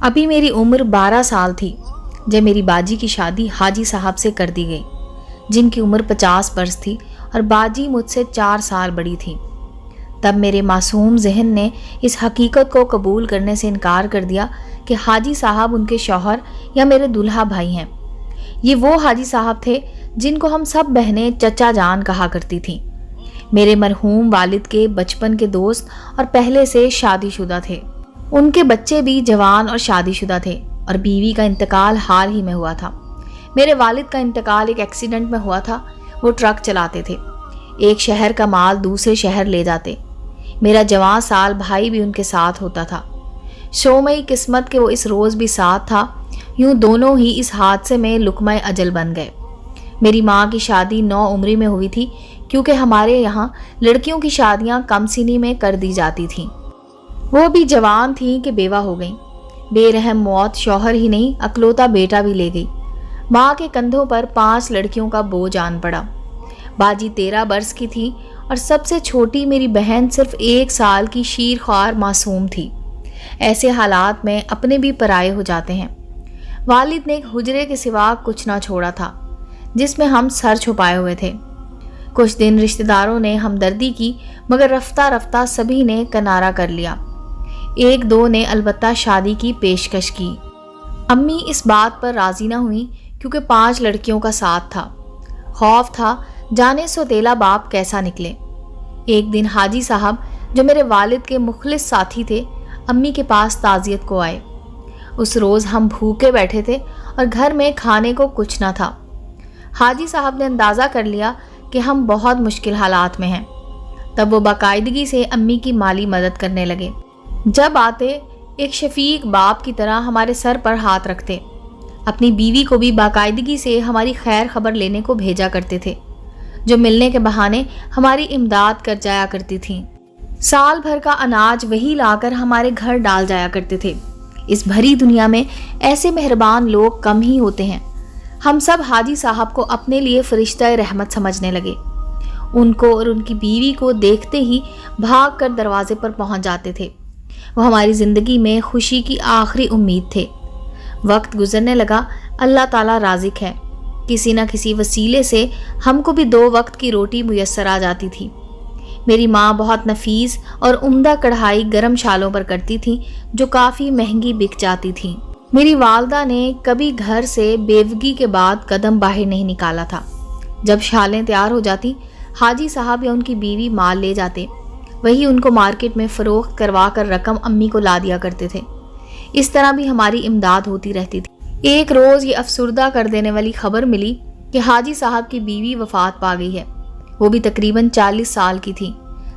ابھی میری عمر 12 سال تھی جب میری باجی کی شادی حاجی صاحب سے کر دی گئی، جن کی عمر 50 برس تھی اور باجی مجھ سے 4 سال بڑی تھی۔ تب میرے معصوم ذہن نے اس حقیقت کو قبول کرنے سے انکار کر دیا کہ حاجی صاحب ان کے شوہر یا میرے دولہا بھائی ہیں۔ یہ وہ حاجی صاحب تھے جن کو ہم سب بہنیں چچا جان کہا کرتی تھیں۔ میرے مرحوم والد کے بچپن کے دوست اور پہلے سے شادی شدہ تھے۔ ان کے بچے بھی جوان اور شادی شدہ تھے اور بیوی کا انتقال حال ہی میں ہوا تھا۔ میرے والد کا انتقال ایک ایکسیڈنٹ میں ہوا تھا۔ وہ ٹرک چلاتے تھے، ایک شہر کا مال دوسرے شہر لے جاتے۔ میرا جوان سال بھائی بھی ان کے ساتھ ہوتا تھا۔ شومئی قسمت کہ وہ اس روز بھی ساتھ تھا، یوں دونوں ہی اس حادثے میں لقمہ اجل بن گئے۔ میری ماں کی شادی 9 عمری میں ہوئی تھی، کیونکہ ہمارے یہاں لڑکیوں کی شادیاں کم سنی میں کر دی جاتی تھیں۔ وہ بھی جوان تھیں کہ بیوہ ہو گئیں۔ بے رحم موت شوہر ہی نہیں اکلوتا بیٹا بھی لے گئی۔ ماں کے کندھوں پر 5 لڑکیوں کا بوجھ آن پڑا۔ باجی 13 برس کی تھی اور سب سے چھوٹی میری بہن صرف 1 سال کی شیر خوار معصوم تھی۔ ایسے حالات میں اپنے بھی پرائے ہو جاتے ہیں۔ والد نے ایک حجرے کے سوا کچھ نہ چھوڑا تھا جس میں ہم سر چھپائے ہوئے تھے۔ کچھ دن رشتہ داروں نے ہمدردی کی، مگر رفتہ رفتہ سبھی نے کنارہ کر لیا۔ 1-2 نے البتہ شادی کی پیشکش کی۔ امی اس بات پر راضی نہ ہوئیں کیونکہ 5 لڑکیوں کا ساتھ تھا۔ خوف تھا جانے سوتیلا باپ کیسا نکلے۔ ایک دن حاجی صاحب جو میرے والد کے مخلص ساتھی تھے امی کے پاس تعزیت کو آئے۔ اس روز ہم بھوکے بیٹھے تھے اور گھر میں کھانے کو کچھ نہ تھا۔ حاجی صاحب نے اندازہ کر لیا کہ ہم بہت مشکل حالات میں ہیں۔ تب وہ باقاعدگی سے امی کی مالی مدد کرنے لگے۔ جب آتے ایک شفیق باپ کی طرح ہمارے سر پر ہاتھ رکھتے۔ اپنی بیوی کو بھی باقاعدگی سے ہماری خیر خبر لینے کو بھیجا کرتے تھے، جو ملنے کے بہانے ہماری امداد کر جایا کرتی تھیں۔ سال بھر کا اناج وہی لا کر ہمارے گھر ڈال جایا کرتے تھے۔ اس بھری دنیا میں ایسے مہربان لوگ کم ہی ہوتے ہیں۔ ہم سب حاجی صاحب کو اپنے لیے فرشتہ رحمت سمجھنے لگے۔ ان کو اور ان کی بیوی کو دیکھتے ہی بھاگ کر دروازے پر پہنچ جاتے تھے۔ وہ ہماری زندگی میں خوشی کی آخری امید تھے۔ وقت گزرنے لگا، اللہ تعالیٰ رازق ہے۔ کسی نہ کسی وسیلے سے ہم کو بھی 2 وقت کی روٹی میسر آ جاتی تھی۔ میری ماں بہت نفیس اور عمدہ کڑھائی گرم شالوں پر کرتی تھی جو کافی مہنگی بک جاتی تھیں۔ میری والدہ نے کبھی گھر سے بیوگی کے بعد قدم باہر نہیں نکالا تھا۔ جب شالیں تیار ہو جاتی، حاجی صاحب یا ان کی بیوی مال لے جاتے، وہی ان کو مارکیٹ میں فروخت کروا کر رقم امی کو لا دیا کرتے تھے۔ اس طرح بھی ہماری امداد ہوتی رہتی تھی۔ ایک روز یہ افسردہ کر دینے والی خبر ملی کہ حاجی صاحب کی بیوی وفات پا گئی ہے۔ وہ بھی تقریباً 40 سال کی تھی۔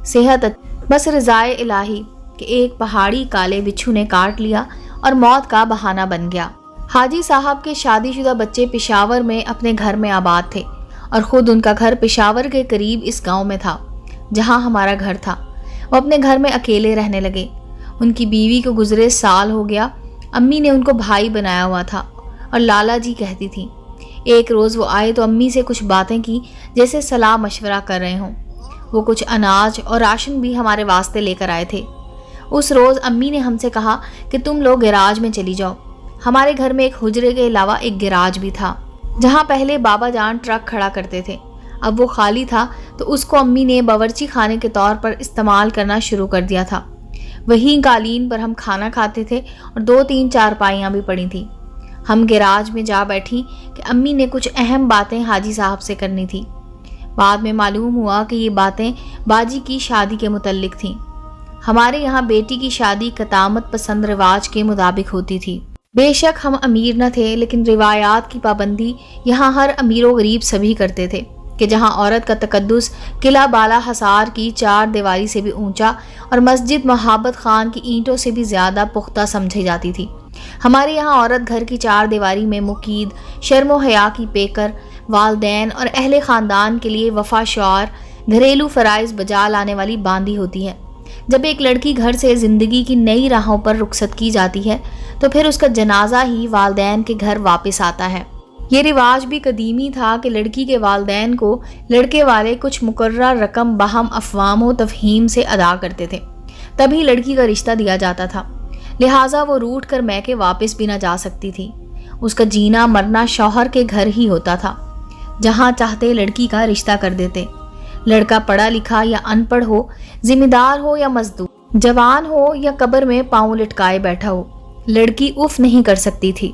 صحت بس رضائے الہی کہ ایک پہاڑی کالے بچھو نے کاٹ لیا اور موت کا بہانہ بن گیا۔ حاجی صاحب کے شادی شدہ بچے پشاور میں اپنے گھر میں آباد تھے اور خود ان کا گھر پشاور کے قریب اس گاؤں میں تھا جہاں ہمارا گھر تھا۔ وہ اپنے گھر میں اکیلے رہنے لگے۔ ان کی بیوی کو گزرے سال ہو گیا۔ امی نے ان کو بھائی بنایا ہوا تھا اور لالا جی کہتی تھیں۔ ایک روز وہ آئے تو امی سے کچھ باتیں کی جیسے صلاح مشورہ کر رہے ہوں۔ وہ کچھ اناج اور راشن بھی ہمارے واسطے لے کر آئے تھے۔ اس روز امی نے ہم سے کہا کہ تم لوگ گیراج میں چلی جاؤ۔ ہمارے گھر میں ایک حجرے کے علاوہ ایک گیراج بھی تھا جہاں پہلے بابا جان ٹرک کھڑا کرتے تھے۔ اب وہ خالی تھا تو اس کو امی نے باورچی خانے کے طور پر استعمال کرنا شروع کر دیا تھا۔ وہیں قالین پر ہم کھانا کھاتے تھے اور 2-3 چارپائیاں بھی پڑی تھیں۔ ہم گیراج میں جا بیٹھی کہ امی نے کچھ اہم باتیں حاجی صاحب سے کرنی تھی۔ بعد میں معلوم ہوا کہ یہ باتیں باجی کی شادی کے متعلق تھیں۔ ہمارے یہاں بیٹی کی شادی قطامت پسند رواج کے مطابق ہوتی تھی۔ بے شک ہم امیر نہ تھے، لیکن روایات کی پابندی یہاں ہر امیر و غریب سبھی کرتے تھے کہ جہاں عورت کا تقدس قلعہ بالا حصار کی 4 دیواری سے بھی اونچا اور مسجد محبت خان کی اینٹوں سے بھی زیادہ پختہ سمجھی جاتی تھی، ہمارے یہاں عورت گھر کی 4 دیواری میں مقید، شرم و حیا کی پیکر، والدین اور اہل خاندان کے لیے وفا شعار، گھریلو فرائض بجا لانے والی باندھی ہوتی ہے۔ جب ایک لڑکی گھر سے زندگی کی نئی راہوں پر رخصت کی جاتی ہے تو پھر اس کا جنازہ ہی والدین کے گھر واپس آتا ہے۔ یہ رواج بھی قدیمی تھا کہ لڑکی کے والدین کو لڑکے والے کچھ مقررہ رقم باہم افہام و تفہیم سے ادا کرتے تھے، تبھی لڑکی کا رشتہ دیا جاتا تھا۔ لہٰذا وہ روٹ کر میکے واپس بھی نہ جا سکتی تھی۔ اس کا جینا مرنا شوہر کے گھر ہی ہوتا تھا، جہاں چاہتے لڑکی کا رشتہ کر دیتے۔ لڑکا پڑھا لکھا یا ان پڑھ ہو، ذمہ دار ہو یا مزدور، جوان ہو یا قبر میں پاؤں لٹکائے بیٹھا ہو، لڑکی اف نہیں کر سکتی تھی۔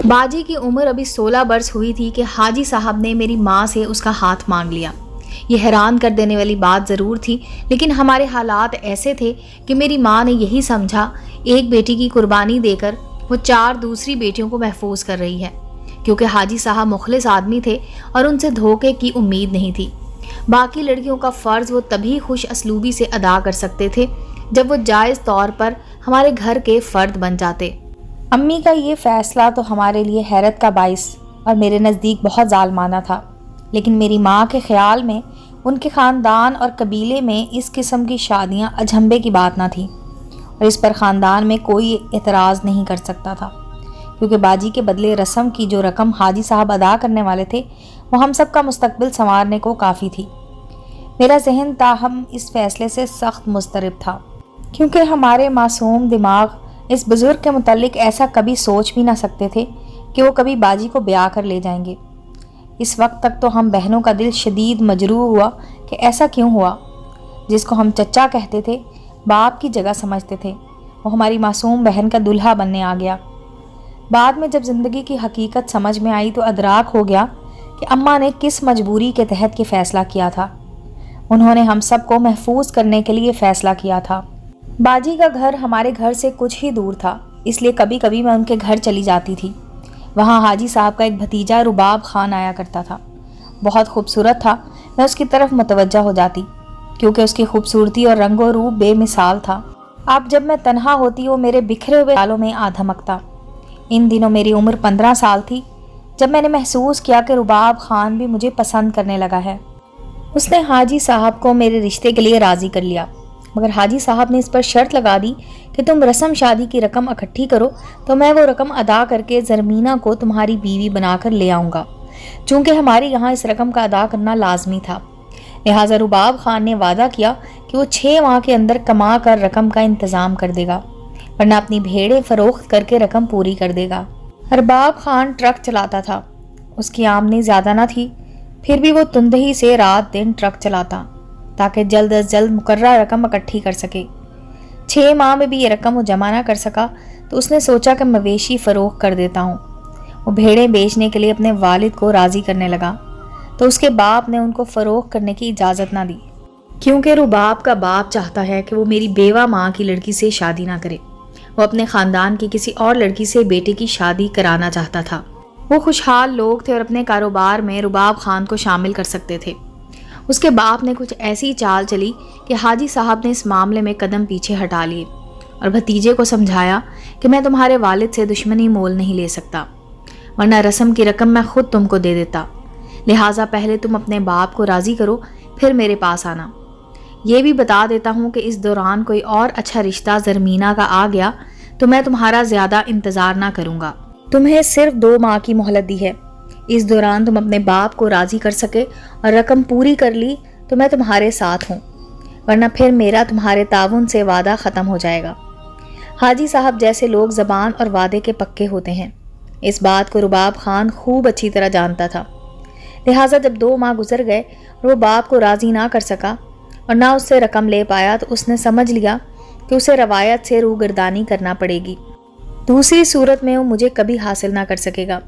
باجی کی عمر ابھی 16 برس ہوئی تھی کہ حاجی صاحب نے میری ماں سے اس کا ہاتھ مانگ لیا۔ یہ حیران کر دینے والی بات ضرور تھی، لیکن ہمارے حالات ایسے تھے کہ میری ماں نے یہی سمجھا ایک بیٹی کی قربانی دے کر وہ 4 دوسری بیٹیوں کو محفوظ کر رہی ہے، کیونکہ حاجی صاحب مخلص آدمی تھے اور ان سے دھوکے کی امید نہیں تھی۔ باقی لڑکیوں کا فرض وہ تبھی خوش اسلوبی سے ادا کر سکتے تھے جب وہ جائز طور پر ہمارے گھر کے فرد بن جاتے۔ امی کا یہ فیصلہ تو ہمارے لیے حیرت کا باعث اور میرے نزدیک بہت ظالمانہ تھا، لیکن میری ماں کے خیال میں ان کے خاندان اور قبیلے میں اس قسم کی شادیاں اجنبے کی بات نہ تھی، اور اس پر خاندان میں کوئی اعتراض نہیں کر سکتا تھا، کیونکہ باجی کے بدلے رسم کی جو رقم حاجی صاحب ادا کرنے والے تھے وہ ہم سب کا مستقبل سنوارنے کو کافی تھی۔ میرا ذہن تاہم اس فیصلے سے سخت مضطرب تھا، کیونکہ ہمارے معصوم دماغ اس بزرگ کے متعلق ایسا کبھی سوچ بھی نہ سکتے تھے کہ وہ کبھی باجی کو بیاہ کر لے جائیں گے۔ اس وقت تک تو ہم بہنوں کا دل شدید مجروح ہوا کہ ایسا کیوں ہوا۔ جس کو ہم چچا کہتے تھے، باپ کی جگہ سمجھتے تھے، وہ ہماری معصوم بہن کا دلہا بننے آ گیا۔ بعد میں جب زندگی کی حقیقت سمجھ میں آئی تو ادراک ہو گیا کہ اماں نے کس مجبوری کے تحت یہ فیصلہ کیا تھا۔ انہوں نے ہم سب کو محفوظ کرنے کے لیے فیصلہ کیا تھا۔ باجی کا گھر ہمارے گھر سے کچھ ہی دور تھا، اس لیے کبھی کبھی میں ان کے گھر چلی جاتی تھی۔ وہاں حاجی صاحب کا ایک بھتیجا رباب خان آیا کرتا تھا، بہت خوبصورت تھا۔ میں اس کی طرف متوجہ ہو جاتی، کیونکہ اس کی خوبصورتی اور رنگ و روپ بے مثال تھا۔ اب جب میں تنہا ہوتی وہ میرے بکھرے ہوئے بالوں میں آ دھمکتا۔ ان دنوں میری عمر 15 سال تھی جب میں نے محسوس کیا کہ رباب خان بھی مجھے پسند کرنے لگا ہے۔ اس نے حاجی صاحب کو میرے رشتے کے لیے راضی کر لیا، مگر حاجی صاحب نے اس پر شرط لگا دی کہ تم رسم شادی کی رقم اکٹھی کرو تو میں وہ رقم ادا کر کے زرمینہ کو تمہاری بیوی بنا کر لے آؤں گا، چونکہ ہمارے یہاں اس رقم کا ادا کرنا لازمی تھا۔ لہٰذا رباب خان نے وعدہ کیا کہ وہ 6 ماہ کے اندر کما کر رقم کا انتظام کر دے گا، ورنہ اپنی بھیڑیں فروخت کر کے رقم پوری کر دے گا۔ رباب خان ٹرک چلاتا تھا، اس کی آمدنی زیادہ نہ تھی، پھر بھی وہ تندہی سے رات دن ٹرک چلاتا تاکہ جلد از جلد مقررہ رقم اکٹھی کر سکے۔ 6 ماہ میں بھی یہ رقم وہ جمع نہ کر سکا تو اس نے سوچا کہ مویشی فروخت کر دیتا ہوں۔ وہ بھیڑیں بیچنے کے لیے اپنے والد کو راضی کرنے لگا تو اس کے باپ نے ان کو فروخت کرنے کی اجازت نہ دی، کیونکہ رباب کا باپ چاہتا ہے کہ وہ میری بیوہ ماں کی لڑکی سے شادی نہ کرے۔ وہ اپنے خاندان کی کسی اور لڑکی سے بیٹے کی شادی کرانا چاہتا تھا۔ وہ خوشحال لوگ تھے اور اپنے کاروبار میں رباب خان کو شامل کر سکتے تھے۔ اس کے باپ نے کچھ ایسی چال چلی کہ حاجی صاحب نے اس معاملے میں قدم پیچھے ہٹا لیے اور بھتیجے کو سمجھایا کہ میں تمہارے والد سے دشمنی مول نہیں لے سکتا، ورنہ رسم کی رقم میں خود تم کو دے دیتا، لہٰذا پہلے تم اپنے باپ کو راضی کرو پھر میرے پاس آنا۔ یہ بھی بتا دیتا ہوں کہ اس دوران کوئی اور اچھا رشتہ زرمینہ کا آ گیا تو میں تمہارا زیادہ انتظار نہ کروں گا۔ تمہیں صرف 2 ماہ کی مہلت دی ہے، اس دوران تم اپنے باپ کو راضی کر سکے اور رقم پوری کر لی تو میں تمہارے ساتھ ہوں، ورنہ پھر میرا تمہارے تعاون سے وعدہ ختم ہو جائے گا۔ حاجی صاحب جیسے لوگ زبان اور وعدے کے پکے ہوتے ہیں، اس بات کو رباب خان خوب اچھی طرح جانتا تھا۔ لہٰذا جب 2 ماہ گزر گئے اور وہ باپ کو راضی نہ کر سکا اور نہ اس سے رقم لے پایا تو اس نے سمجھ لیا کہ اسے روایت سے روگردانی کرنا پڑے گی، دوسری صورت میں وہ مجھے کبھی حاصل نہ کر سکے گا۔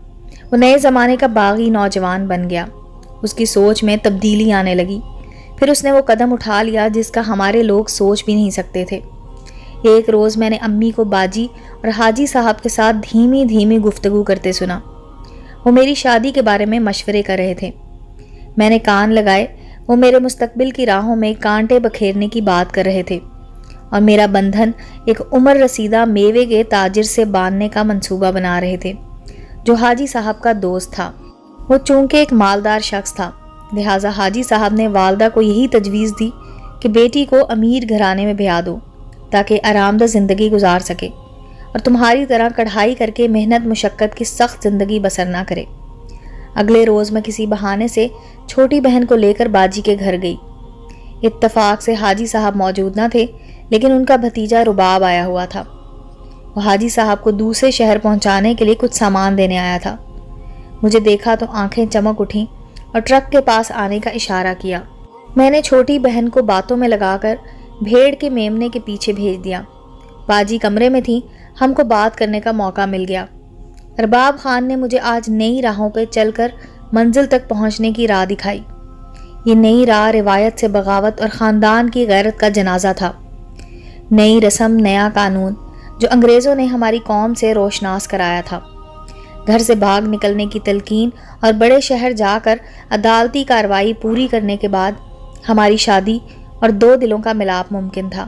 وہ نئے زمانے کا باغی نوجوان بن گیا، اس کی سوچ میں تبدیلی آنے لگی۔ پھر اس نے وہ قدم اٹھا لیا جس کا ہمارے لوگ سوچ بھی نہیں سکتے تھے۔ ایک روز میں نے امی کو باجی اور حاجی صاحب کے ساتھ دھیمی دھیمی گفتگو کرتے سنا۔ وہ میری شادی کے بارے میں مشورے کر رہے تھے۔ میں نے کان لگائے، وہ میرے مستقبل کی راہوں میں کانٹے بکھیرنے کی بات کر رہے تھے اور میرا بندھن ایک عمر رسیدہ میوے کے تاجر سے باندھنے کا منصوبہ بنا رہے تھے، جو حاجی صاحب کا دوست تھا۔ وہ چونکہ ایک مالدار شخص تھا، لہٰذا حاجی صاحب نے والدہ کو یہی تجویز دی کہ بیٹی کو امیر گھرانے میں بیاہ دو تاکہ آرام دہ زندگی گزار سکے اور تمہاری طرح کڑھائی کر کے محنت مشقت کی سخت زندگی بسر نہ کرے۔ اگلے روز میں کسی بہانے سے چھوٹی بہن کو لے کر باجی کے گھر گئی۔ اتفاق سے حاجی صاحب موجود نہ تھے، لیکن ان کا بھتیجا رباب آیا ہوا تھا۔ وہ حاجی صاحب کو دوسرے شہر پہنچانے کے لیے کچھ سامان دینے آیا تھا۔ مجھے دیکھا تو آنکھیں چمک اٹھیں اور ٹرک کے پاس آنے کا اشارہ کیا۔ میں نے چھوٹی بہن کو باتوں میں لگا کر بھیڑ کے میمنے کے پیچھے بھیج دیا۔ باجی کمرے میں تھی، ہم کو بات کرنے کا موقع مل گیا۔ ارباب خان نے مجھے آج نئی راہوں پہ چل کر منزل تک پہنچنے کی راہ دکھائی۔ یہ نئی راہ روایت سے بغاوت اور خاندان کی غیرت کا جنازہ تھا۔ نئی رسم، نیا قانون جو انگریزوں نے ہماری قوم سے روشناس کرایا تھا۔ گھر سے بھاگ نکلنے کی تلقین اور بڑے شہر جا کر عدالتی کارروائی پوری کرنے کے بعد ہماری شادی اور دو دلوں کا ملاپ ممکن تھا۔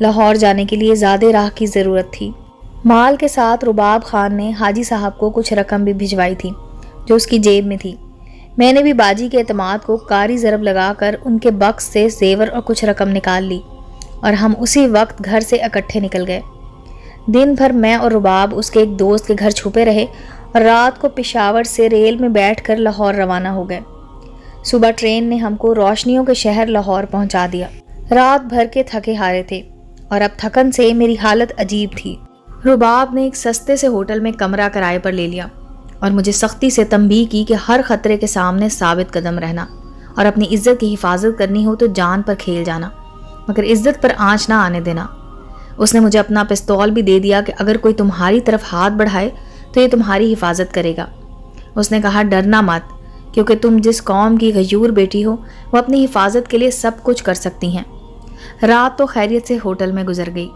لاہور جانے کے لیے زیادہ راہ کی ضرورت تھی۔ مال کے ساتھ رباب خان نے حاجی صاحب کو کچھ رقم بھی بھجوائی تھی جو اس کی جیب میں تھی۔ میں نے بھی باجی کے اعتماد کو کاری ضرب لگا کر ان کے بکس سے زیور اور کچھ رقم نکال لی اور ہم اسی وقت گھر سے اکٹھے نکل گئے۔ دن بھر میں اور رباب اس کے ایک دوست کے گھر چھپے رہے اور رات کو پشاور سے ریل میں بیٹھ کر لاہور روانہ ہو گئے۔ صبح ٹرین نے ہم کو روشنیوں کے شہر لاہور پہنچا دیا۔ رات بھر کے تھکے ہارے تھے اور اب تھکن سے میری حالت عجیب تھی۔ رباب نے ایک سستے سے ہوٹل میں کمرہ کرائے پر لے لیا اور مجھے سختی سے تنبیہ کی کہ ہر خطرے کے سامنے ثابت قدم رہنا اور اپنی عزت کی حفاظت کرنی ہو تو جان پر کھیل جانا، مگر عزت پر آنچ نہ آنے دینا۔ اس نے مجھے اپنا پستول بھی دے دیا کہ اگر کوئی تمہاری طرف ہاتھ بڑھائے تو یہ تمہاری حفاظت کرے گا۔ اس نے کہا ڈرنا مت، کیونکہ تم جس قوم کی غیور بیٹی ہو وہ اپنی حفاظت کے لیے سب کچھ کر سکتی ہیں۔ رات تو خیریت سے ہوٹل میں گزر گئی۔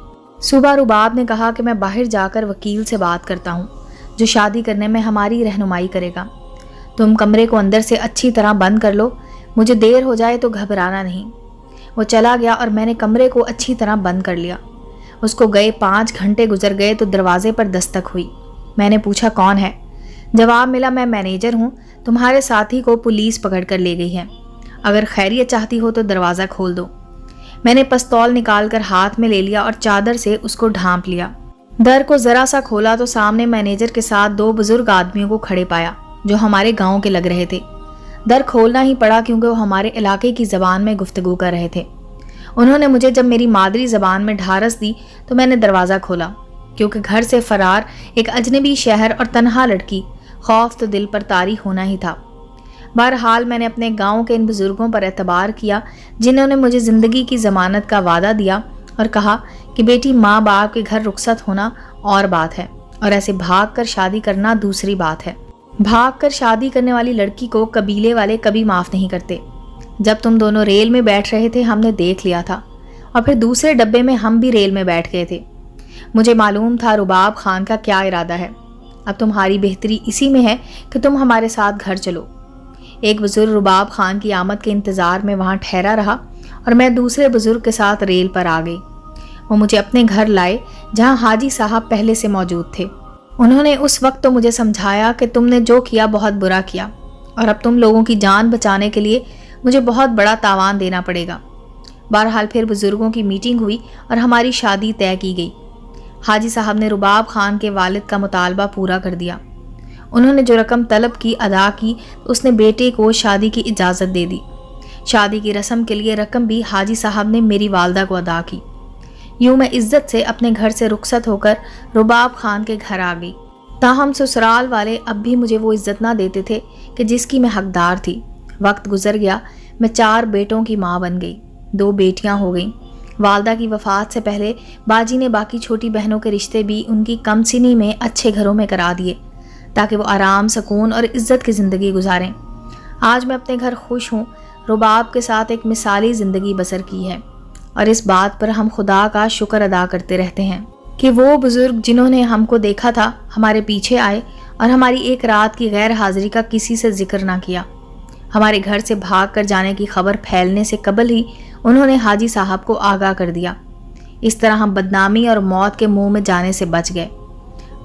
صبح رباب نے کہا کہ میں باہر جا کر وکیل سے بات کرتا ہوں جو شادی کرنے میں ہماری رہنمائی کرے گا۔ تم کمرے کو اندر سے اچھی طرح بند کر لو، مجھے دیر ہو جائے تو گھبرانا نہیں۔ وہ چلا گیا اور میں نے کمرے کو اچھی طرح بند کر لیا۔ اس کو گئے 5 گھنٹے گزر گئے تو دروازے پر دستک ہوئی۔ میں نے پوچھا کون ہے؟ جواب ملا میں مینیجر ہوں، تمہارے ساتھی کو پولیس پکڑ کر لے گئی ہے، اگر خیریت چاہتی ہو تو دروازہ کھول دو۔ میں نے پستول نکال کر ہاتھ میں لے لیا اور چادر سے اس کو ڈھانپ لیا۔ در کو ذرا سا کھولا تو سامنے مینیجر کے ساتھ 2 بزرگ آدمیوں کو کھڑے پایا جو ہمارے گاؤں کے لگ رہے تھے۔ در کھولنا ہی پڑا کیونکہ وہ ہمارے علاقے کی زبان میں گفتگو کر رہے تھے۔ انہوں نے مجھے جب میری مادری زبان میں ڈھارس دی تو میں نے دروازہ کھولا، کیونکہ گھر سے فرار ایک اجنبی شہر اور تنہا لڑکی، خوف تو دل پر طاری ہونا ہی تھا۔ بہرحال میں نے اپنے گاؤں کے ان بزرگوں پر اعتبار کیا جنہوں نے مجھے زندگی کی ضمانت کا وعدہ دیا اور کہا کہ بیٹی ماں باپ کے گھر رخصت ہونا اور بات ہے اور ایسے بھاگ کر شادی کرنا دوسری بات ہے۔ بھاگ کر شادی کرنے والی لڑکی کو قبیلے والے کبھی معاف نہیں کرتے۔ جب تم دونوں ریل میں بیٹھ رہے تھے ہم نے دیکھ لیا تھا اور پھر دوسرے ڈبے میں ہم بھی ریل میں بیٹھ گئے تھے۔ مجھے معلوم تھا رباب خان کا کیا ارادہ ہے۔ اب تمہاری بہتری اسی میں ہے کہ تم ہمارے ساتھ گھر چلو۔ ایک بزرگ رباب خان کی آمد کے انتظار میں وہاں ٹھہرا رہا اور میں دوسرے بزرگ کے ساتھ ریل پر آ گئی۔ وہ مجھے اپنے گھر لائے جہاں حاجی صاحب پہلے سے موجود تھے۔ انہوں نے اس وقت تو مجھے سمجھایا کہ تم نے جو کیا بہت برا کیا اور اب تم لوگوں کی جان بچانے کے لیے مجھے بہت بڑا تاوان دینا پڑے گا۔ بہرحال پھر بزرگوں کی میٹنگ ہوئی اور ہماری شادی طے کی گئی۔ حاجی صاحب نے رباب خان کے والد کا مطالبہ پورا کر دیا۔ انہوں نے جو رقم طلب کی ادا کی، اس نے بیٹے کو شادی کی اجازت دے دی۔ شادی کی رسم کے لیے رقم بھی حاجی صاحب نے میری والدہ کو ادا کی۔ یوں میں عزت سے اپنے گھر سے رخصت ہو کر رباب خان کے گھر آ گئی۔ تاہم سسرال والے اب بھی مجھے وہ عزت نہ دیتے تھے کہ جس کی میں حقدار تھی۔ وقت گزر گیا، میں 4 بیٹوں کی ماں بن گئی، 2 بیٹیاں ہو گئیں۔ والدہ کی وفات سے پہلے باجی نے باقی چھوٹی بہنوں کے رشتے بھی ان کی کم سنی میں اچھے گھروں میں کرا دیے تاکہ وہ آرام، سکون اور عزت کی زندگی گزاریں۔ آج میں اپنے گھر خوش ہوں، رباب کے ساتھ ایک مثالی زندگی بسر کی ہے، اور اس بات پر ہم خدا کا شکر ادا کرتے رہتے ہیں کہ وہ بزرگ جنہوں نے ہم کو دیکھا تھا ہمارے پیچھے آئے اور ہماری ایک رات کی غیر حاضری کا کسی سے ذکر نہ کیا۔ ہمارے گھر سے بھاگ کر جانے کی خبر پھیلنے سے قبل ہی انہوں نے حاجی صاحب کو آگاہ کر دیا۔ اس طرح ہم بدنامی اور موت کے منہ میں جانے سے بچ گئے،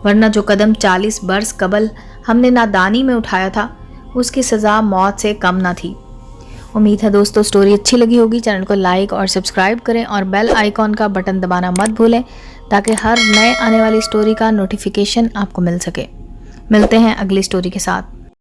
ورنہ جو قدم 40 برس قبل ہم نے نادانی میں اٹھایا تھا اس کی سزا موت سے کم نہ تھی۔ امید ہے دوستو سٹوری اچھی لگی ہوگی۔ چینل کو لائک اور سبسکرائب کریں اور بیل آئیکن کا بٹن دبانا مت بھولیں تاکہ ہر نئے آنے والی سٹوری کا نوٹیفیکیشن آپ کو مل سکے۔ ملتے ہیں اگلی سٹوری کے ساتھ۔